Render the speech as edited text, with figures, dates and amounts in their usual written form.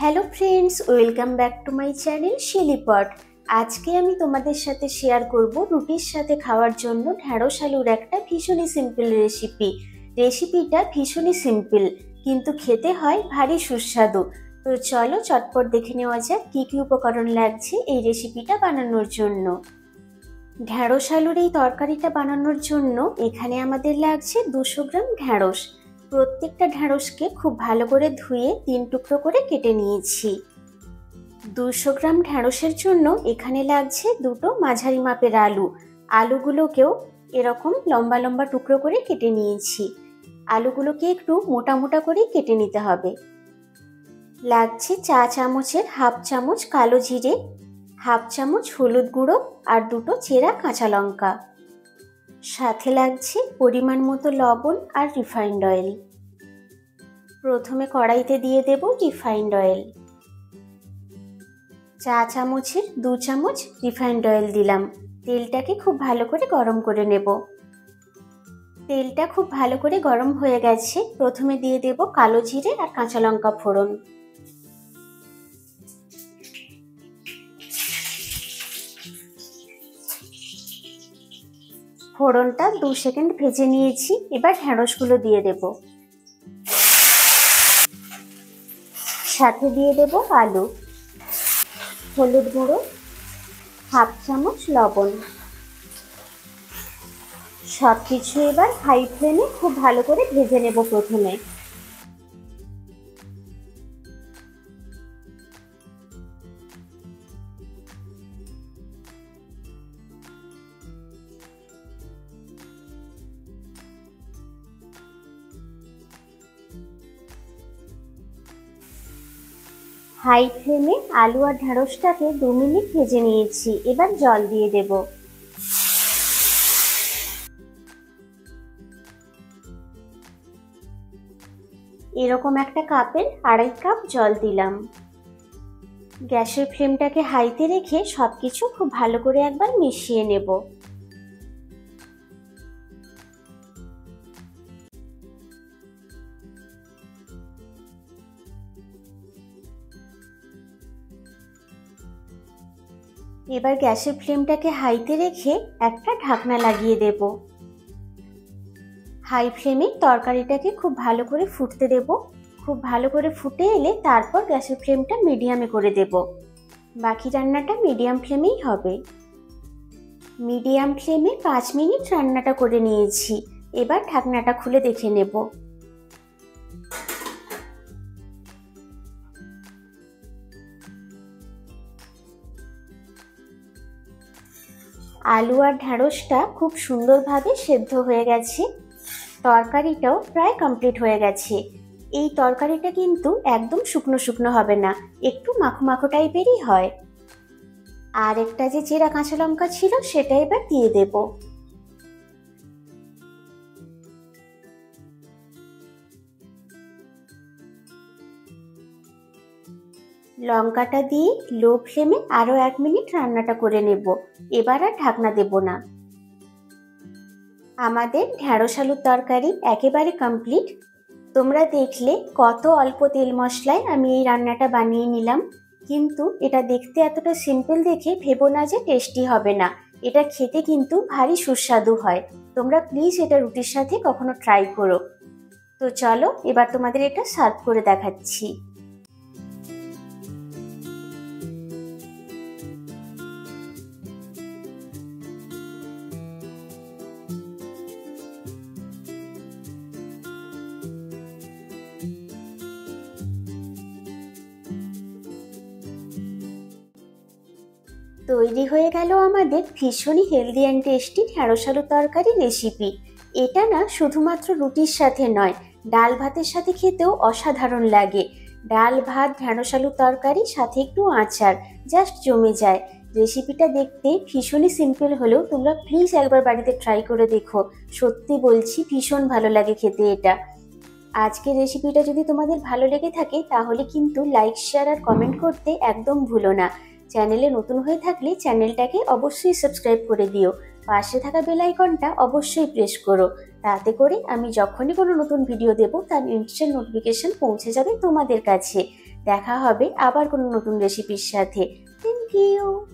Hello friends, welcome back to my channel শিলিপট। আজকে আমি তোমাদের সাথে শেয়ার করব রুটির সাথে খাওয়ার জন্য ঢ্যাঁড়স আলুর একটা ভীষণই সিম্পল রেসিপিটা ভীষণই সিম্পল, কিন্তু খেতে হয় ভারী সুস্বাদু। তো চলো চটপট দেখে নেওয়া যাক কী কী উপকরণ লাগছে এই রেসিপিটা বানানোর জন্য। ঢ্যাঁড়স আলুর এই তরকারিটা বানানোর জন্য এখানে আমাদের লাগছে 200 গ্রাম ঢ্যাঁড়স। প্রত্যেকটা ঢ্যাঁড়সকে খুব ভালো করে ধুয়ে 3 টুকরো করে কেটে নিয়েছি। 200 গ্রাম ঢ্যাঁড়সের জন্য এখানে লাগছে দুটো মাঝারি মাপের আলুগুলোকেও এরকম লম্বা লম্বা টুকরো করে কেটে নিয়েছি। আলুগুলোকে একটু মোটা মোটা করে কেটে নিতে হবে। লাগছে চা চামচের হাফ চামচ কালো জিরে, হাফ চামচ হলুদ গুঁড়ো আর দুটো চেরা কাঁচা লঙ্কা। সাথে লাগছে পরিমাণ মতো লবণ আর রিফাইন্ড অয়েল। প্রথমে কড়াইতে দিয়ে দেব রিফাইন্ড অয়েল। চা চামচের 2 চামচ রিফাইন্ড অয়েল দিলাম। তেলটাকে খুব ভালো করে গরম করে নেব। তেলটা খুব ভালো করে গরম হয়ে গেছে। প্রথমে দিয়ে দেব কালো জিরে আর কাঁচা লঙ্কা ফোড়ন। ফোড়নটা 2 সেকেন্ড ভেজে নিয়েছি। এবার ঢ্যাঁড়সগুলো দিয়ে দেব। সাথে দিয়ে দেব আলু, হলুদ গুঁড়ো, হাফ চামচ লবণ। সব কিছু এবার হাই ফ্লেমে খুব ভালো করে ভেজে নেব। প্রথমে হাই ফ্লেমে আলু আর ঢ্যাঁড়সটাকে 2 মিনিট ভেজে নিয়েছি। এবার জল দিয়ে দেব। এরকম একটা কাপের 2.5 কাপ জল দিলাম। গ্যাসের ফ্লেমটাকে হাইতে রেখে সবকিছু খুব ভালো করে একবার মিশিয়ে নেব। এবার গ্যাসের ফ্লেমটাকে হাইতে রেখে একটা ঢাকনা লাগিয়ে দেব। হাই ফ্লেমে তরকারিটাকে খুব ভালো করে ফুটতে দেব। খুব ভালো করে ফুটে এলে তারপর গ্যাসের ফ্লেমটা মিডিয়ামে করে দেব। বাকি রান্নাটা মিডিয়াম ফ্লেমেই হবে। মিডিয়াম ফ্লেমে 5 মিনিট রান্নাটা করে নিয়েছি। এবার ঢাকনাটা খুলে দেখে নেব। আলু আর ঢ্যাঁড়সটা খুব সুন্দরভাবে সেদ্ধ হয়ে গেছে। তরকারিটাও প্রায় কমপ্লিট হয়ে গেছে। এই তরকারিটা কিন্তু একদম শুকনো শুকনো হবে না, একটু মাখো মাখো টাইপেরই হয়। আর একটা যে চেরা কাঁচা লঙ্কা ছিল সেটা এবার দিয়ে দেব। লঙ্কাটা দিয়ে লো ফ্লেমে আরো 1 মিনিট রান্নাটা করে নেব। এবার আর ঢাকনা দেব না। আমাদের ঢ্যাঁড়স আলুর তরকারি একেবারে কমপ্লিট। তোমরা দেখলে কত অল্প তেল মশলায় আমি এই রান্নাটা বানিয়ে নিলাম। কিন্তু এটা দেখতে এতটা সিম্পল দেখে ভেবো না যে টেস্টি হবে না। এটা খেতে কিন্তু ভারী সুস্বাদু হয়। তোমরা প্লিজ এটা রুটির সাথে কখনো ট্রাই করো। তো চলো এবার তোমাদের এটা সার্ভ করে দেখাচ্ছি। তৈরি হয়ে গেল আমাদের ভীষণই হেলদি অ্যান্ড টেস্টি ঢ্যাঁড়স আলু তরকারি রেসিপি। এটা না শুধুমাত্র রুটির সাথে নয়, ডাল ভাতের সাথে খেতেও অসাধারণ লাগে। ডাল ভাত ঢ্যাঁড়স আলু তরকারি সাথে একটু আচার, জাস্ট জমে যায়। রেসিপিটা দেখতে ভীষণই সিম্পল হলেও তোমরা প্লিজ একবার বাড়িতে ট্রাই করে দেখো। সত্যি বলছি ভীষণ ভালো লাগে খেতে এটা। আজকের রেসিপিটা যদি তোমাদের ভালো লেগে থাকে তাহলে কিন্তু লাইক, শেয়ার আর কমেন্ট করতে একদম ভুলো না। চ্যানেলে নতুন হয়ে থাকলে চ্যানেলটাকে অবশ্যই সাবস্ক্রাইব করে দিও। পাশে থাকা বেল আইকনটা অবশ্যই প্রেস করো। তাতে করে আমি যখনই কোনো নতুন ভিডিও দেব তার ইনস্ট্যান্ট নোটিফিকেশন পৌঁছে যাবে তোমাদের কাছে। দেখা হবে আবার কোনো নতুন রেসিপির সাথে। Thank you.